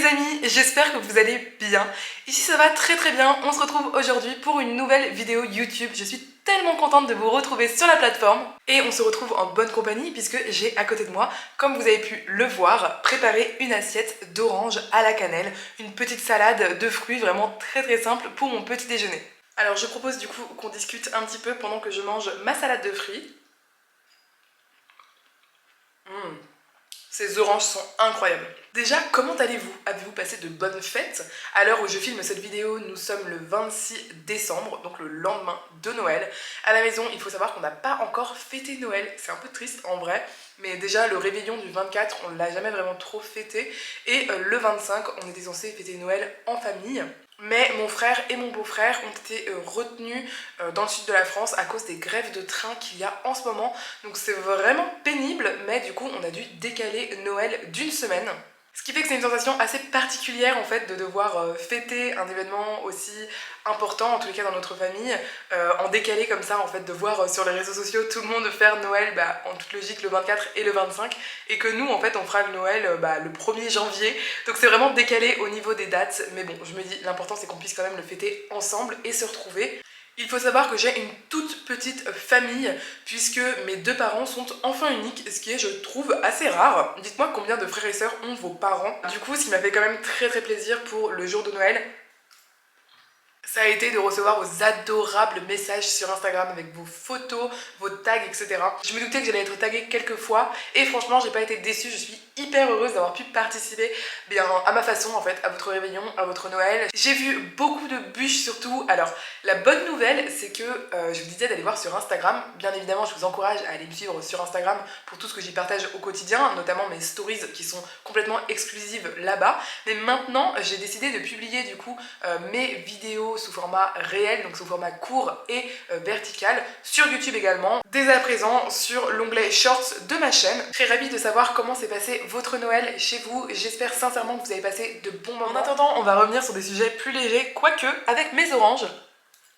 amis, j'espère que vous allez bien. Ici ça va très bien, on se retrouve aujourd'hui pour une nouvelle vidéo YouTube. Je suis tellement contente de vous retrouver sur la plateforme. Et on se retrouve en bonne compagnie puisque j'ai à côté de moi, comme vous avez pu le voir, préparé une assiette d'orange à la cannelle. Une petite salade de fruits vraiment très simple pour mon petit déjeuner. Alors je propose du coup qu'on discute un petit peu pendant que je mange ma salade de fruits. Ces oranges sont incroyables. Déjà, comment allez-vous? Avez-vous passé de bonnes fêtes? À l'heure où je filme cette vidéo, nous sommes le 26 décembre, donc le lendemain de Noël. À la maison, il faut savoir qu'on n'a pas encore fêté Noël. C'est un peu triste en vrai, mais déjà le réveillon du 24, on ne l'a jamais vraiment trop fêté. Et le 25, on était censé fêter Noël en famille. Mais mon frère et mon beau-frère ont été retenus dans le sud de la France à cause des grèves de train qu'il y a en ce moment. Donc c'est vraiment pénible, mais du coup on a dû décaler Noël d'une semaine. Ce qui fait que c'est une sensation assez particulière en fait de devoir fêter un événement aussi important, en tous les cas dans notre famille, en décalé comme ça en fait, de voir sur les réseaux sociaux tout le monde faire Noël en toute logique le 24 et le 25, et que nous en fait on fera le Noël le 1er janvier, donc c'est vraiment décalé au niveau des dates, mais bon je me dis l'important c'est qu'on puisse quand même le fêter ensemble et se retrouver. Il faut savoir que j'ai une toute petite famille puisque mes deux parents sont enfants uniques, ce qui est je trouve assez rare. Dites-moi combien de frères et sœurs ont vos parents. Du coup ce qui m'a fait quand même très plaisir pour le jour de Noël, ça a été de recevoir vos adorables messages sur Instagram avec vos photos, vos tags, etc. Je me doutais que j'allais être taguée quelques fois et franchement j'ai pas été déçue, je suis hyper heureuse d'avoir pu participer à ma façon en fait à votre réveillon, à votre Noël. J'ai vu beaucoup de bûches surtout. Alors la bonne nouvelle c'est que je vous disais d'aller voir sur Instagram. Bien évidemment je vous encourage à aller me suivre sur Instagram pour tout ce que j'y partage au quotidien, notamment mes stories qui sont complètement exclusives là-bas. Mais maintenant j'ai décidé de publier du coup mes vidéos sous format réel, donc sous format court et vertical, sur YouTube également, dès à présent sur l'onglet Shorts de ma chaîne. Très ravie de savoir comment s'est passé votre Noël chez vous, j'espère sincèrement que vous avez passé de bons moments. En attendant, on va revenir sur des sujets plus légers, quoique avec mes oranges.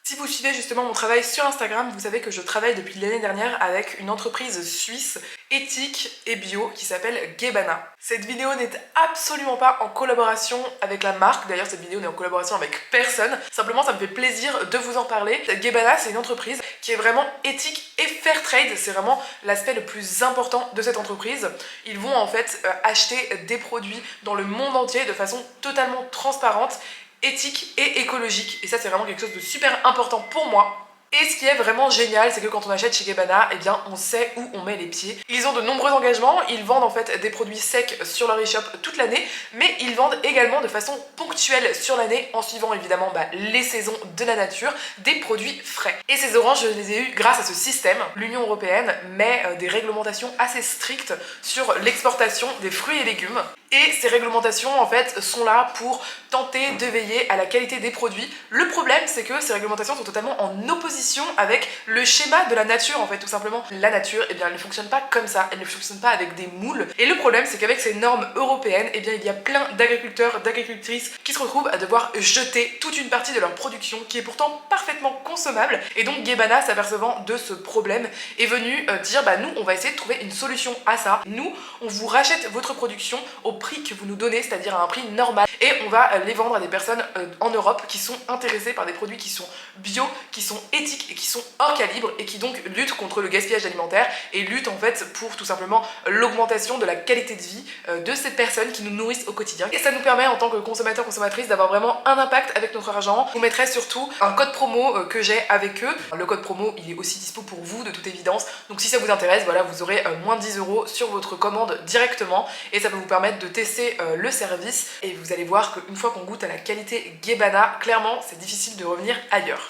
Si vous suivez justement mon travail sur Instagram, vous savez que je travaille depuis l'année dernière avec une entreprise suisse éthique et bio qui s'appelle Gebana. Cette vidéo n'est absolument pas en collaboration avec la marque, d'ailleurs cette vidéo n'est en collaboration avec personne, simplement ça me fait plaisir de vous en parler. Gebana c'est une entreprise qui est vraiment éthique et fair trade, c'est vraiment l'aspect le plus important de cette entreprise. Ils vont en fait acheter des produits dans le monde entier de façon totalement transparente, éthique et écologique, et ça c'est vraiment quelque chose de super important pour moi. Et ce qui est vraiment génial, c'est que quand on achète chez Gebana, eh bien on sait où on met les pieds. Ils ont de nombreux engagements, ils vendent en fait des produits secs sur leur e-shop toute l'année, mais ils vendent également de façon ponctuelle sur l'année, en suivant évidemment les saisons de la nature, des produits frais. Et ces oranges, je les ai eues grâce à ce système. L'Union Européenne met des réglementations assez strictes sur l'exportation des fruits et légumes. Et ces réglementations en fait sont là pour tenter de veiller à la qualité des produits. Le problème c'est que ces réglementations sont totalement en opposition avec le schéma de la nature en fait, tout simplement. La nature, eh bien elle ne fonctionne pas comme ça, elle ne fonctionne pas avec des moules. Et le problème c'est qu'avec ces normes européennes, eh bien il y a plein d'agriculteurs, d'agricultrices qui se retrouvent à devoir jeter toute une partie de leur production qui est pourtant parfaitement consommable. Et donc Gebana, s'apercevant de ce problème, est venu dire nous on va essayer de trouver une solution à ça. Nous on vous rachète votre production au prix que vous nous donnez, c'est-à-dire à un prix normal, et on va les vendre à des personnes en Europe qui sont intéressées par des produits qui sont bio, qui sont éthiques et qui sont hors calibre, et qui donc luttent contre le gaspillage alimentaire et luttent en fait pour tout simplement l'augmentation de la qualité de vie de ces personnes qui nous nourrissent au quotidien. Et ça nous permet en tant que consommateurs, consommatrices d'avoir vraiment un impact avec notre argent. Je vous mettrai surtout un code promo que j'ai avec eux. Le code promo il est aussi dispo pour vous de toute évidence, donc si ça vous intéresse, voilà, vous aurez moins 10 € sur votre commande directement, et ça va vous permettre de tester le service, et vous allez voir qu'une fois qu'on goûte à la qualité Gebana, clairement c'est difficile de revenir ailleurs.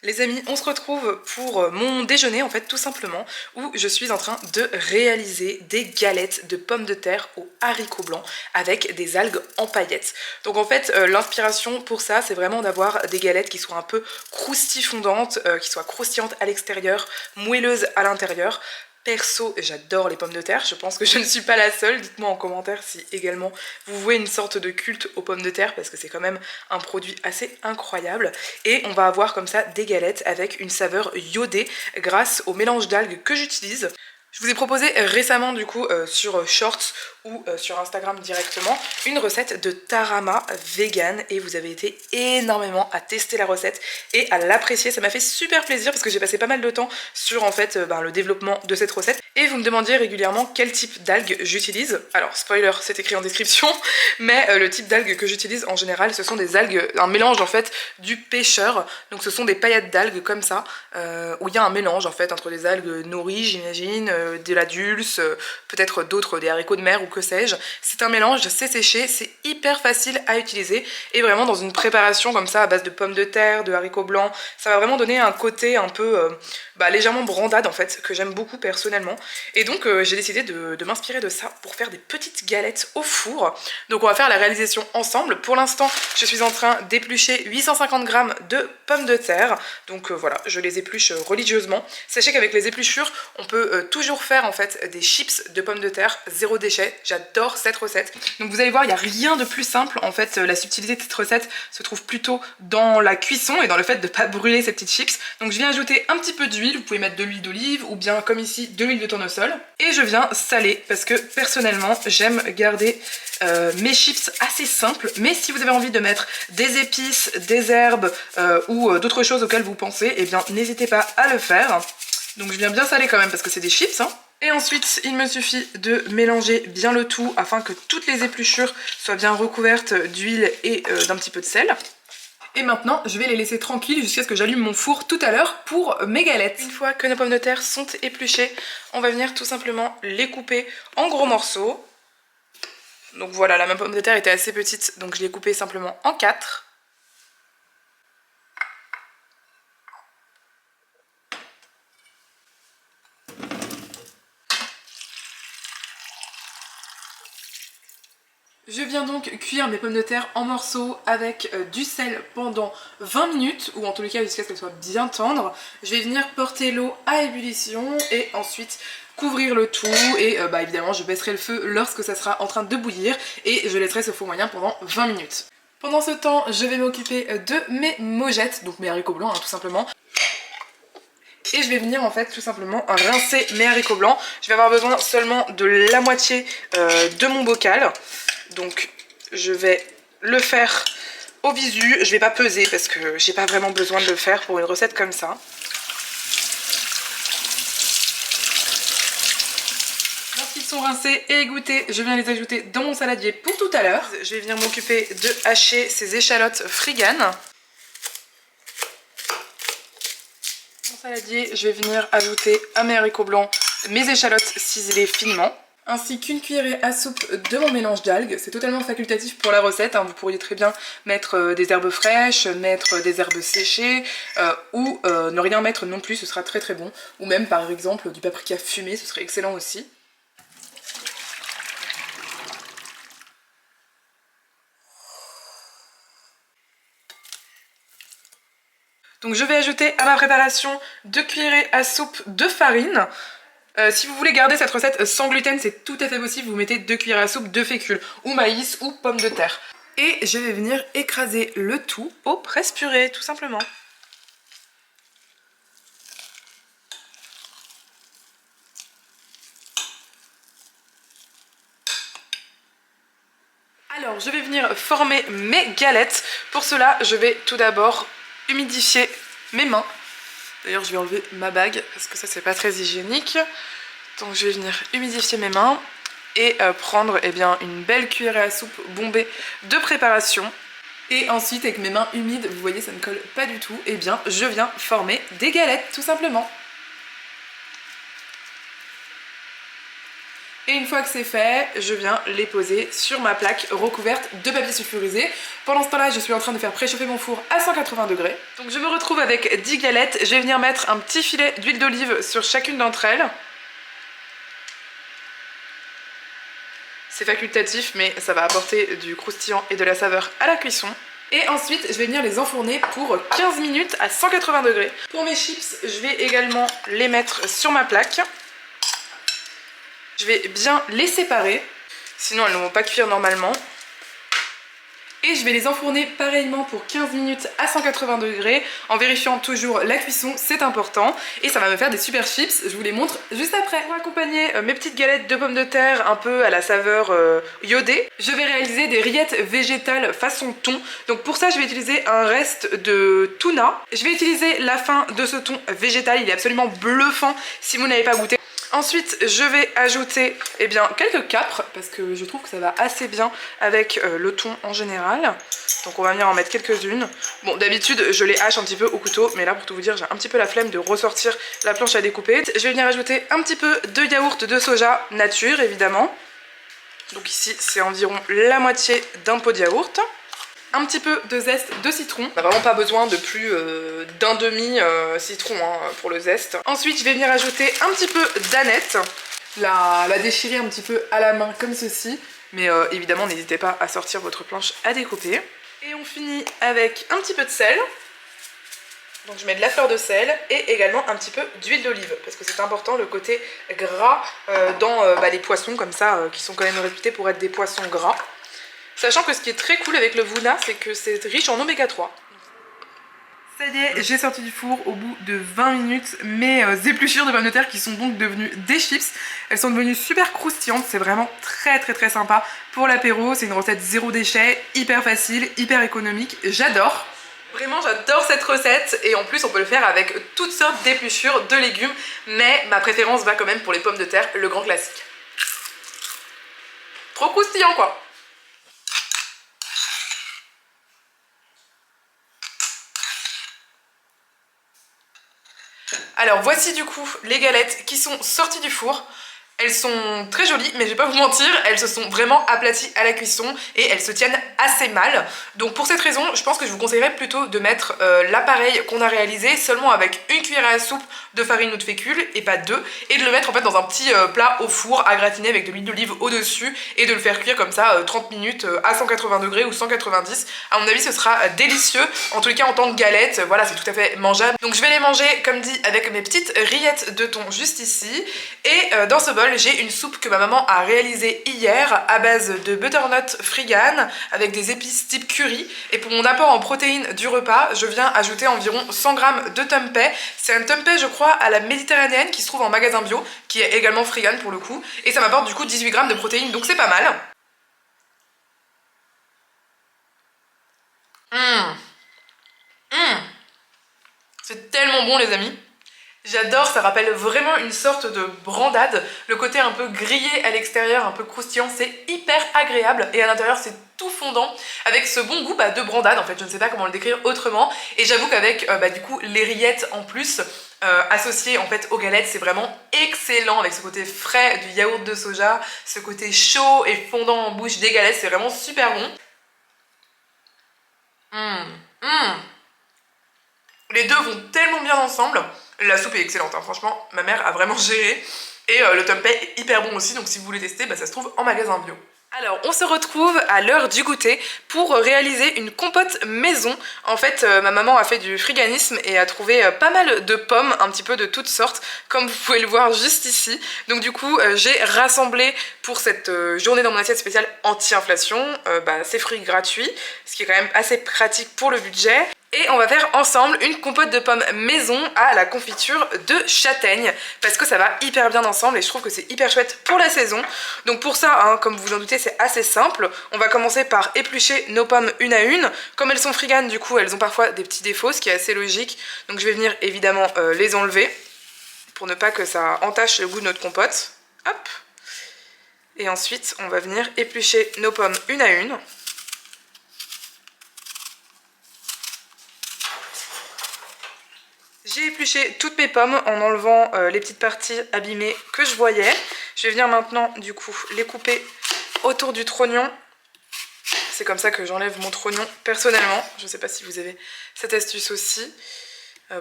Les amis, on se retrouve pour mon déjeuner en fait, tout simplement, où je suis en train de réaliser des galettes de pommes de terre aux haricots blancs avec des algues en paillettes. Donc en fait l'inspiration pour ça c'est vraiment d'avoir des galettes qui soient un peu croustifondantes, qui soient croustillantes à l'extérieur, moelleuses à l'intérieur. Perso, j'adore les pommes de terre, je pense que je ne suis pas la seule. Dites-moi en commentaire si également vous vouez une sorte de culte aux pommes de terre, parce que c'est quand même un produit assez incroyable. Et on va avoir comme ça des galettes avec une saveur iodée grâce au mélange d'algues que j'utilise. Je vous ai proposé récemment du coup sur Shorts ou sur Instagram directement une recette de tarama vegan et vous avez été énormément à tester la recette et à l'apprécier. Ça m'a fait super plaisir parce que j'ai passé pas mal de temps sur en fait le développement de cette recette et vous me demandiez régulièrement quel type d'algues j'utilise. Alors spoiler, c'est écrit en description, mais le type d'algues que j'utilise en général ce sont des algues, un mélange en fait du pêcheur. Donc ce sont des paillettes d'algues comme ça où il y a un mélange en fait entre des algues nourries j'imagine, de la dulce, peut-être d'autres, des haricots de mer ou que sais-je. C'est un mélange, c'est séché, c'est hyper facile à utiliser et vraiment dans une préparation comme ça à base de pommes de terre, de haricots blancs, ça va vraiment donner un côté un peu légèrement brandade en fait que j'aime beaucoup personnellement et donc j'ai décidé de m'inspirer de ça pour faire des petites galettes au four. Donc on va faire la réalisation ensemble. Pour l'instant je suis en train d'éplucher 850 g de pommes de terre, donc voilà, je les épluche religieusement. Sachez qu'avec les épluchures on peut toujours faire en fait des chips de pommes de terre, zéro déchet. J'adore cette recette. Donc vous allez voir, il n'y a rien de plus simple. En fait, la subtilité de cette recette se trouve plutôt dans la cuisson et dans le fait de ne pas brûler ces petites chips. Donc je viens ajouter un petit peu d'huile, vous pouvez mettre de l'huile d'olive ou bien comme ici de l'huile de tournesol. Et je viens saler parce que personnellement j'aime garder mes chips assez simples. Mais si vous avez envie de mettre des épices, des herbes ou d'autres choses auxquelles vous pensez, eh bien n'hésitez pas à le faire. Donc je viens bien saler quand même parce que c'est des chips hein. Et ensuite il me suffit de mélanger bien le tout afin que toutes les épluchures soient bien recouvertes d'huile et d'un petit peu de sel. Et maintenant je vais les laisser tranquilles jusqu'à ce que j'allume mon four tout à l'heure pour mes galettes. Une fois que nos pommes de terre sont épluchées, on va venir tout simplement les couper en gros morceaux. Donc voilà, la même pomme de terre était assez petite donc je l'ai coupée simplement en 4. Je viens donc cuire mes pommes de terre en morceaux avec du sel pendant 20 minutes, ou en tous les cas jusqu'à ce qu'elles soient bien tendres. Je vais venir porter l'eau à ébullition et ensuite couvrir le tout et évidemment je baisserai le feu lorsque ça sera en train de bouillir et je laisserai ce four moyen pendant 20 minutes. Pendant ce temps, je vais m'occuper de mes mojettes, donc mes haricots blancs hein, tout simplement. Et je vais venir en fait tout simplement rincer mes haricots blancs. Je vais avoir besoin seulement de la moitié de mon bocal. Donc je vais le faire au visu, je vais pas peser parce que j'ai pas vraiment besoin de le faire pour une recette comme ça. Lorsqu'ils sont rincés et égouttés, je viens les ajouter dans mon saladier pour tout à l'heure. Je vais venir m'occuper de hacher ces échalotes friganes. Mon saladier, je vais venir ajouter à mes haricots blancs mes échalotes ciselées finement, ainsi qu'une cuillerée à soupe de mon mélange d'algues. C'est totalement facultatif pour la recette, hein. Vous pourriez très bien mettre des herbes fraîches, mettre des herbes séchées ou ne rien mettre non plus, ce sera très très bon. Ou même par exemple du paprika fumé, ce serait excellent aussi. Donc je vais ajouter à ma préparation 2 cuillerées à soupe de farine. Si vous voulez garder cette recette sans gluten, c'est tout à fait possible, vous mettez 2 cuillères à soupe de fécule, ou maïs, ou pommes de terre. Et je vais venir écraser le tout au presse-purée, tout simplement. Alors, je vais venir former mes galettes. Pour cela, je vais tout d'abord humidifier mes mains. D'ailleurs, je vais enlever ma bague parce que ça, c'est pas très hygiénique. Donc, je vais venir humidifier mes mains et prendre une belle cuillerée à soupe bombée de préparation. Et ensuite, avec mes mains humides, vous voyez, ça ne colle pas du tout. Je viens former des galettes, tout simplement. Et une fois que c'est fait, je viens les poser sur ma plaque recouverte de papier sulfurisé. Pendant ce temps-là, je suis en train de faire préchauffer mon four à 180 degrés. Donc je me retrouve avec 10 galettes. Je vais venir mettre un petit filet d'huile d'olive sur chacune d'entre elles. C'est facultatif, mais ça va apporter du croustillant et de la saveur à la cuisson. Et ensuite, je vais venir les enfourner pour 15 minutes à 180 degrés. Pour mes chips, je vais également les mettre sur ma plaque. Je vais bien les séparer, sinon elles ne vont pas cuire normalement. Et je vais les enfourner pareillement pour 15 minutes à 180 degrés en vérifiant toujours la cuisson, c'est important. Et ça va me faire des super chips, je vous les montre juste après. Pour accompagner mes petites galettes de pommes de terre un peu à la saveur iodée, je vais réaliser des rillettes végétales façon thon. Donc pour ça je vais utiliser un reste de tuna. Je vais utiliser la fin de ce thon végétal, il est absolument bluffant si vous n'avez pas goûté. Ensuite, je vais ajouter quelques capres parce que je trouve que ça va assez bien avec le thon en général. Donc on va venir en mettre quelques-unes. Bon, d'habitude, je les hache un petit peu au couteau, mais là, pour tout vous dire, j'ai un petit peu la flemme de ressortir la planche à découper. Je vais venir ajouter un petit peu de yaourt de soja nature, évidemment. Donc ici, c'est environ la moitié d'un pot de yaourt. Un petit peu de zeste de citron. On n'a vraiment pas besoin de plus d'un demi citron pour le zeste. Ensuite, je vais venir ajouter un petit peu d'aneth. La déchirer un petit peu à la main comme ceci. Mais évidemment, n'hésitez pas à sortir votre planche à découper. Et on finit avec un petit peu de sel. Donc je mets de la fleur de sel et également un petit peu d'huile d'olive. Parce que c'est important, le côté gras dans les poissons comme ça, qui sont quand même réputés pour être des poissons gras. Sachant que ce qui est très cool avec le Vuna, c'est que c'est riche en oméga 3. Ça y est, j'ai sorti du four au bout de 20 minutes mes épluchures de pommes de terre qui sont donc devenues des chips. Elles sont devenues super croustillantes, c'est vraiment très sympa pour l'apéro. C'est une recette zéro déchet, hyper facile, hyper économique, j'adore. Vraiment j'adore cette recette et en plus on peut le faire avec toutes sortes d'épluchures de légumes. Mais ma préférence va quand même pour les pommes de terre, le grand classique. Trop croustillant quoi. Alors voici du coup les galettes qui sont sorties du four. Elles sont très jolies, mais je vais pas vous mentir, elles se sont vraiment aplaties à la cuisson et elles se tiennent assez mal. Donc pour cette raison, je pense que je vous conseillerais plutôt de mettre l'appareil qu'on a réalisé seulement avec une cuillère à soupe de farine ou de fécule et pas deux, et de le mettre en fait dans un petit plat au four à gratiner avec de l'huile d'olive au-dessus et de le faire cuire comme ça 30 minutes à 180 degrés ou 190. À mon avis, ce sera délicieux. En tous les cas, en tant que galette, voilà, c'est tout à fait mangeable. Donc je vais les manger, comme dit, avec mes petites rillettes de thon juste ici. Et dans ce bol, j'ai une soupe que ma maman a réalisée hier à base de butternut frigan avec des épices type curry. Et pour mon apport en protéines du repas, je viens ajouter environ 100 g de tempeh. C'est un tempeh, je crois, à la méditerranéenne qui se trouve en magasin bio, qui est également frigan pour le coup. Et ça m'apporte du coup 18 g de protéines, donc c'est pas mal. C'est tellement bon les amis. J'adore, ça rappelle vraiment une sorte de brandade. Le côté un peu grillé à l'extérieur, un peu croustillant, c'est hyper agréable. Et à l'intérieur, c'est tout fondant, avec ce bon goût de brandade, en fait, je ne sais pas comment le décrire autrement. Et j'avoue qu'avec du coup les rillettes en plus, associées en fait aux galettes, c'est vraiment excellent, avec ce côté frais du yaourt de soja, ce côté chaud et fondant en bouche des galettes, c'est vraiment super bon. Les deux vont tellement bien ensemble. La soupe est excellente, hein. Franchement, ma mère a vraiment géré. Et le tempeh est hyper bon aussi, donc si vous voulez tester, ça se trouve en magasin bio. Alors, on se retrouve à l'heure du goûter pour réaliser une compote maison. En fait, ma maman a fait du friganisme et a trouvé pas mal de pommes, un petit peu de toutes sortes, comme vous pouvez le voir juste ici. Donc du coup, j'ai rassemblé pour cette journée dans mon assiette spéciale anti-inflation ces fruits gratuits, ce qui est quand même assez pratique pour le budget. Et on va faire ensemble une compote de pommes maison à la confiture de châtaigne, parce que ça va hyper bien ensemble et je trouve que c'est hyper chouette pour la saison. Donc pour ça, comme vous vous en doutez, c'est assez simple. On va commencer par éplucher nos pommes une à une. Comme elles sont friganes, du coup elles ont parfois des petits défauts, ce qui est assez logique. Donc je vais venir évidemment les enlever pour ne pas que ça entache le goût de notre compote. Hop. Et ensuite on va venir éplucher nos pommes une à une. J'ai épluché toutes mes pommes en enlevant les petites parties abîmées que je voyais. Je vais venir maintenant du coup les couper autour du trognon. C'est comme ça que j'enlève mon trognon personnellement. Je ne sais pas si vous avez cette astuce aussi.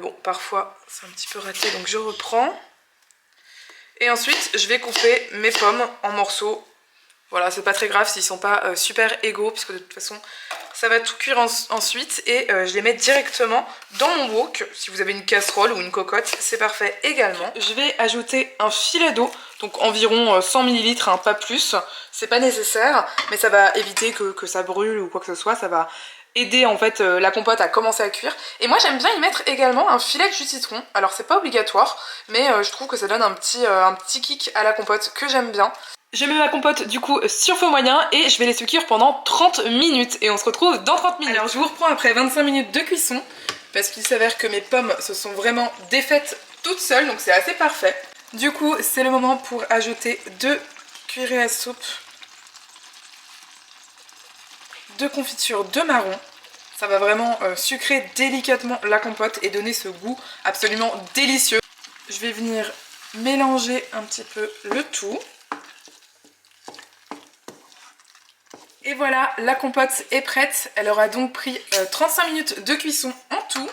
Bon, parfois c'est un petit peu raté, donc je reprends. Et ensuite je vais couper mes pommes en morceaux Voilà, c'est pas très grave s'ils sont pas super égaux, puisque de toute façon ça va tout cuire ensuite. Et je les mets directement dans mon wok. Si vous avez une casserole ou une cocotte, c'est parfait également. Je vais ajouter un filet d'eau, donc environ 100 ml, hein, pas plus. C'est pas nécessaire, mais ça va éviter que ça brûle ou quoi que ce soit. Ça va aider en fait la compote à commencer à cuire. Et moi j'aime bien y mettre également un filet de jus de citron. Alors c'est pas obligatoire, mais je trouve que ça donne un petit kick à la compote que j'aime bien. Je mets ma compote du coup sur feu moyen et je vais laisser cuire pendant 30 minutes et on se retrouve dans 30 minutes. Alors je vous reprends après 25 minutes de cuisson parce qu'il s'avère que mes pommes se sont vraiment défaites toutes seules, donc c'est assez parfait. Du coup c'est le moment pour ajouter 2 cuillerées à soupe de confiture de marron. Ça va vraiment sucrer délicatement la compote et donner ce goût absolument délicieux. Je vais venir mélanger un petit peu le tout. Et voilà, la compote est prête. Elle aura donc pris 35 minutes de cuisson en tout.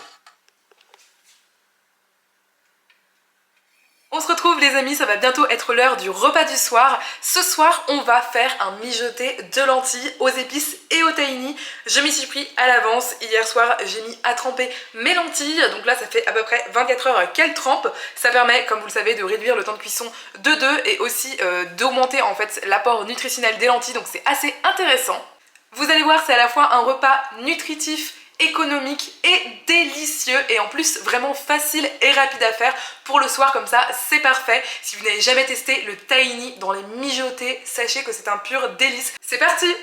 On se retrouve les amis, ça va bientôt être l'heure du repas du soir. Ce soir, on va faire un mijoté de lentilles aux épices et au tahini. Je m'y suis pris à l'avance. Hier soir, j'ai mis à tremper mes lentilles. Donc là, ça fait à peu près 24 heures qu'elles trempent. Ça permet, comme vous le savez, de réduire le temps de cuisson de 2 et aussi d'augmenter en fait l'apport nutritionnel des lentilles. Donc c'est assez intéressant. Vous allez voir, c'est à la fois un repas nutritif, économique et délicieux et en plus vraiment facile et rapide à faire pour le soir, comme ça c'est parfait. Si vous n'avez jamais testé le tahini dans les mijotés, sachez que c'est un pur délice. C'est parti!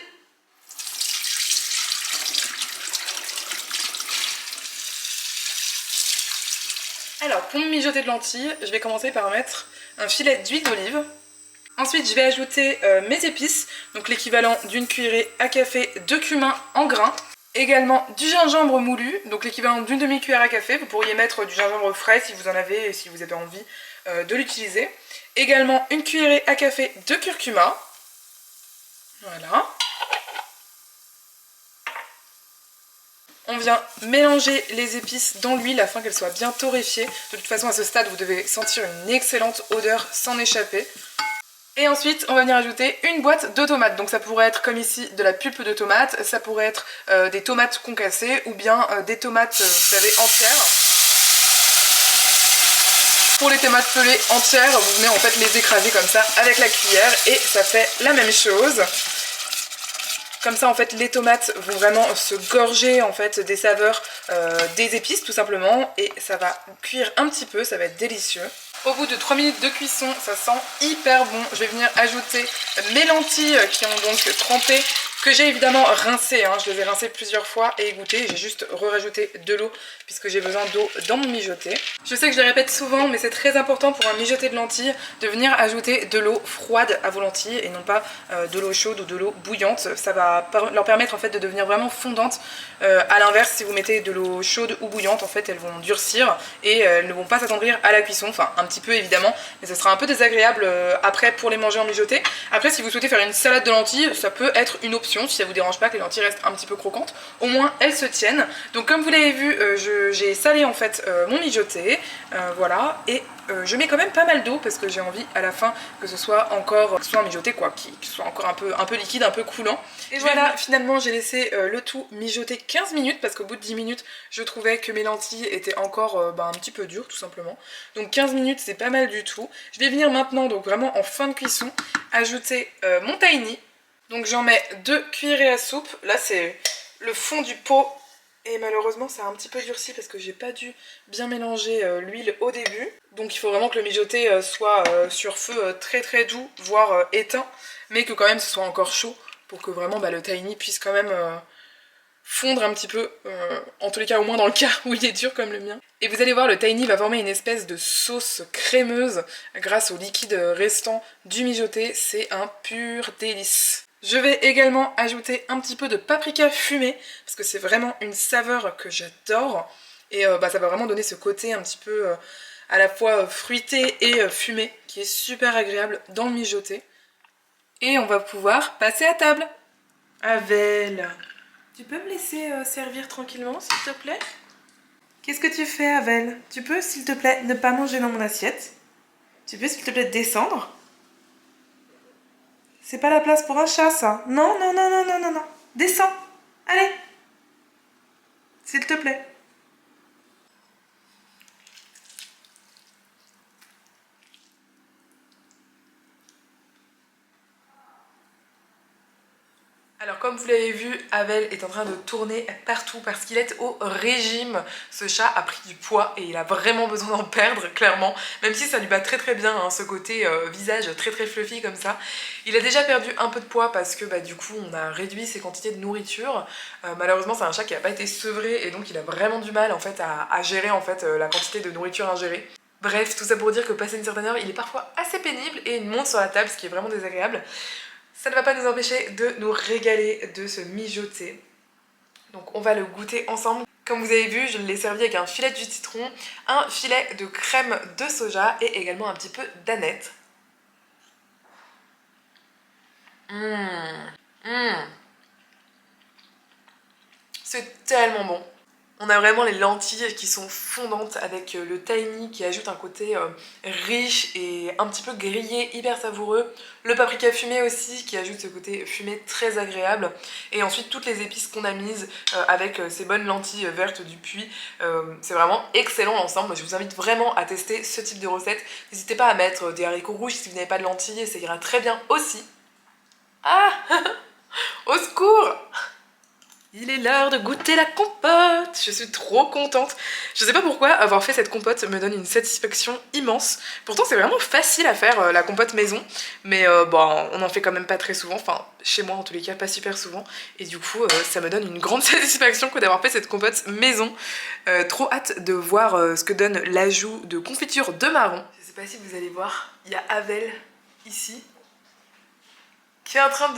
Alors pour mon mijoté de lentilles, je vais commencer par mettre un filet d'huile d'olive. Ensuite je vais ajouter mes épices, donc l'équivalent d'une cuillerée à café de cumin en grains. Également du gingembre moulu, donc l'équivalent d'une demi-cuillère à café. Vous pourriez mettre du gingembre frais si vous en avez et si vous avez envie de l'utiliser. Également une cuillerée à café de curcuma. Voilà. On vient mélanger les épices dans l'huile afin qu'elles soient bien torréfiées. De toute façon à ce stade vous devez sentir une excellente odeur s'en échapper. Et ensuite, on va venir ajouter une boîte de tomates. Donc ça pourrait être comme ici de la pulpe de tomate, ça pourrait être des tomates concassées ou bien des tomates, vous savez, entières. Pour les tomates pelées entières, vous venez en fait les écraser comme ça avec la cuillère et ça fait la même chose. Comme ça en fait les tomates vont vraiment se gorger en fait des saveurs des épices tout simplement et ça va cuire un petit peu, ça va être délicieux. Au bout de 3 minutes de cuisson, ça sent hyper bon. Je vais venir ajouter mes lentilles qui ont donc trempé, que j'ai évidemment rincé, hein. Je les ai rincées plusieurs fois et égouttées. J'ai juste rajouté de l'eau puisque j'ai besoin d'eau dans mon mijoté. Je sais que je le répète souvent, mais c'est très important pour un mijoté de lentilles de venir ajouter de l'eau froide à vos lentilles et non pas de l'eau chaude ou de l'eau bouillante. Ça va leur permettre en fait de devenir vraiment fondantes. À l'inverse, si vous mettez de l'eau chaude ou bouillante, en fait elles vont durcir et elles ne vont pas s'attendrir à la cuisson. Enfin, un petit peu évidemment, mais ce sera un peu désagréable après pour les manger en mijoté. Après, si vous souhaitez faire une salade de lentilles, ça peut être une option si ça vous dérange pas que les lentilles restent un petit peu croquantes. Au moins elles se tiennent. Donc comme vous l'avez vu, j'ai salé en fait mon mijoté, voilà, et je mets quand même pas mal d'eau parce que j'ai envie à la fin que ce soit encore un mijoté quoi, qui soit encore un peu liquide, un peu coulant. Et voilà, finalement j'ai laissé le tout mijoter 15 minutes parce qu'au bout de 10 minutes je trouvais que mes lentilles étaient encore un petit peu dures tout simplement. Donc 15 minutes c'est pas mal du tout. Je vais venir maintenant, donc vraiment en fin de cuisson, ajouter mon tahini. Donc j'en mets 2 cuillerées à soupe. Là c'est le fond du pot et malheureusement ça a un petit peu durci parce que j'ai pas dû bien mélanger l'huile au début. Donc il faut vraiment que le mijoté soit sur feu très très doux, voire éteint, mais que quand même ce soit encore chaud pour que vraiment le tahini puisse quand même fondre un petit peu, en tous les cas au moins dans le cas où il est dur comme le mien. Et vous allez voir, le tahini va former une espèce de sauce crémeuse grâce au liquide restant du mijoté. C'est un pur délice. Je vais également ajouter un petit peu de paprika fumé parce que c'est vraiment une saveur que j'adore et ça va vraiment donner ce côté un petit peu à la fois fruité et fumé qui est super agréable dans le mijoté. Et on va pouvoir passer à table. Avel, tu peux me laisser servir tranquillement s'il te plaît? Qu'est-ce que tu fais, Avel? Tu peux s'il te plaît ne pas manger dans mon assiette? Tu peux s'il te plaît descendre? C'est pas la place pour un chat, ça. Non, non, non, non, non, non, non. Descends. Allez. S'il te plaît. Alors comme vous l'avez vu, Havel est en train de tourner partout parce qu'il est au régime. Ce chat a pris du poids et il a vraiment besoin d'en perdre, clairement. Même si ça lui va très très bien, hein, ce côté visage très très fluffy comme ça. Il a déjà perdu un peu de poids parce que du coup on a réduit ses quantités de nourriture. Malheureusement c'est un chat qui n'a pas été sevré et donc il a vraiment du mal en fait à gérer en fait la quantité de nourriture ingérée. Bref, tout ça pour dire que passé une certaine heure, il est parfois assez pénible et il monte sur la table, ce qui est vraiment désagréable. Ça ne va pas nous empêcher de nous régaler de ce mijoté. Donc on va le goûter ensemble. Comme vous avez vu, je l'ai servi avec un filet de jus de citron, un filet de crème de soja et également un petit peu d'aneth. C'est tellement bon. On a vraiment les lentilles qui sont fondantes avec le tahini qui ajoute un côté riche et un petit peu grillé, hyper savoureux. Le paprika fumé aussi qui ajoute ce côté fumé très agréable. Et ensuite toutes les épices qu'on a mises avec ces bonnes lentilles vertes du puits. C'est vraiment excellent l'ensemble. Je vous invite vraiment à tester ce type de recette. N'hésitez pas à mettre des haricots rouges si vous n'avez pas de lentilles, ça ira très bien aussi. Ah au secours! Il est l'heure de goûter la compote. Je suis trop contente. Je sais pas pourquoi avoir fait cette compote me donne une satisfaction immense. Pourtant c'est vraiment facile à faire la compote maison. Mais bon, on en fait quand même pas très souvent. Enfin chez moi en tous les cas pas super souvent. Et du coup ça me donne une grande satisfaction que d'avoir fait cette compote maison. Trop hâte de voir ce que donne l'ajout de confiture de marron. Je sais pas si vous allez voir, il y a Havel ici qui est en train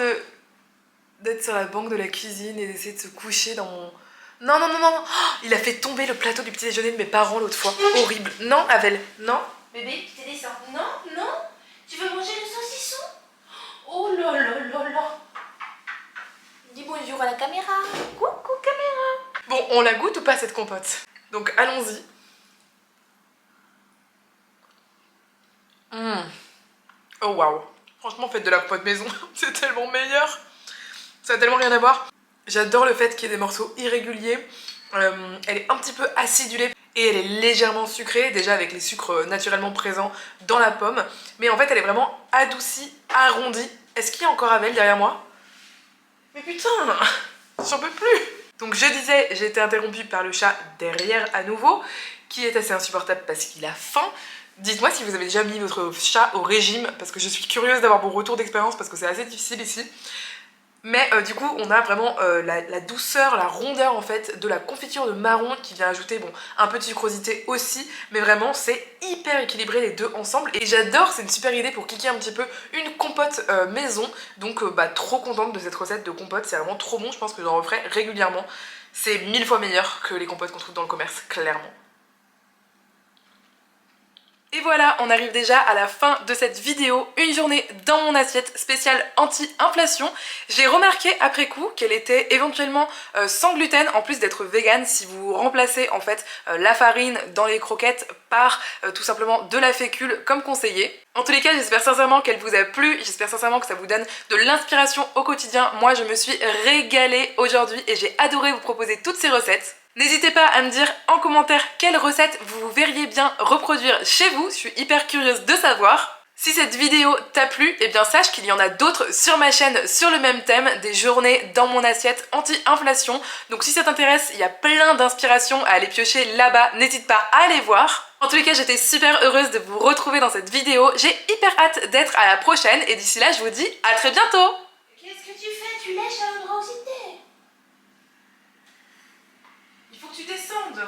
d'être sur la banque de la cuisine et d'essayer de se coucher dans mon... Non, non, non, non, non. Oh, il a fait tomber le plateau du petit déjeuner de mes parents l'autre fois. Horrible. Non, Havel, non. Bébé, tu descends. Non, non. Tu veux manger le saucisson? Oh là là là là. Dis bonjour à la caméra. Coucou caméra. Bon, on la goûte ou pas cette compote? Donc allons-y. Oh waouh. Franchement, faites de la compote maison. C'est tellement meilleur. Ça a tellement rien à voir. J'adore le fait qu'il y ait des morceaux irréguliers. Elle est un petit peu acidulée et elle est légèrement sucrée, déjà avec les sucres naturellement présents dans la pomme. Mais en fait, elle est vraiment adoucie, arrondie. Est-ce qu'il y a encore Havel derrière moi? Mais putain, j'en peux plus. Donc je disais, j'ai été interrompue par le chat derrière à nouveau, qui est assez insupportable parce qu'il a faim. Dites-moi si vous avez déjà mis votre chat au régime, parce que je suis curieuse d'avoir vos retours d'expérience, parce que c'est assez difficile ici. Mais du coup on a vraiment la douceur, la rondeur en fait de la confiture de marron qui vient ajouter un peu de sucrosité aussi. Mais vraiment c'est hyper équilibré les deux ensemble. Et j'adore, c'est une super idée pour kicker un petit peu une compote maison. Donc trop contente de cette recette de compote, c'est vraiment trop bon, je pense que j'en referai régulièrement. C'est 1000 fois meilleur que les compotes qu'on trouve dans le commerce, clairement. Et voilà, on arrive déjà à la fin de cette vidéo, une journée dans mon assiette spéciale anti-inflation. J'ai remarqué après coup qu'elle était éventuellement sans gluten, en plus d'être végane, si vous remplacez en fait la farine dans les croquettes par tout simplement de la fécule comme conseillé. En tous les cas, j'espère sincèrement qu'elle vous a plu, j'espère sincèrement que ça vous donne de l'inspiration au quotidien. Moi, je me suis régalée aujourd'hui et j'ai adoré vous proposer toutes ces recettes. N'hésitez pas à me dire en commentaire quelle recette vous verriez bien reproduire chez vous, je suis hyper curieuse de savoir. Si cette vidéo t'a plu, eh bien sache qu'il y en a d'autres sur ma chaîne sur le même thème, des journées dans mon assiette anti-inflation. Donc si ça t'intéresse, il y a plein d'inspirations à aller piocher là-bas, n'hésite pas à aller voir. En tous les cas, j'étais super heureuse de vous retrouver dans cette vidéo, j'ai hyper hâte d'être à la prochaine et d'ici là, je vous dis à très bientôt. Qu'est-ce que tu fais? Tu lèches à l'endroit où c'était. Il faut que tu descendes.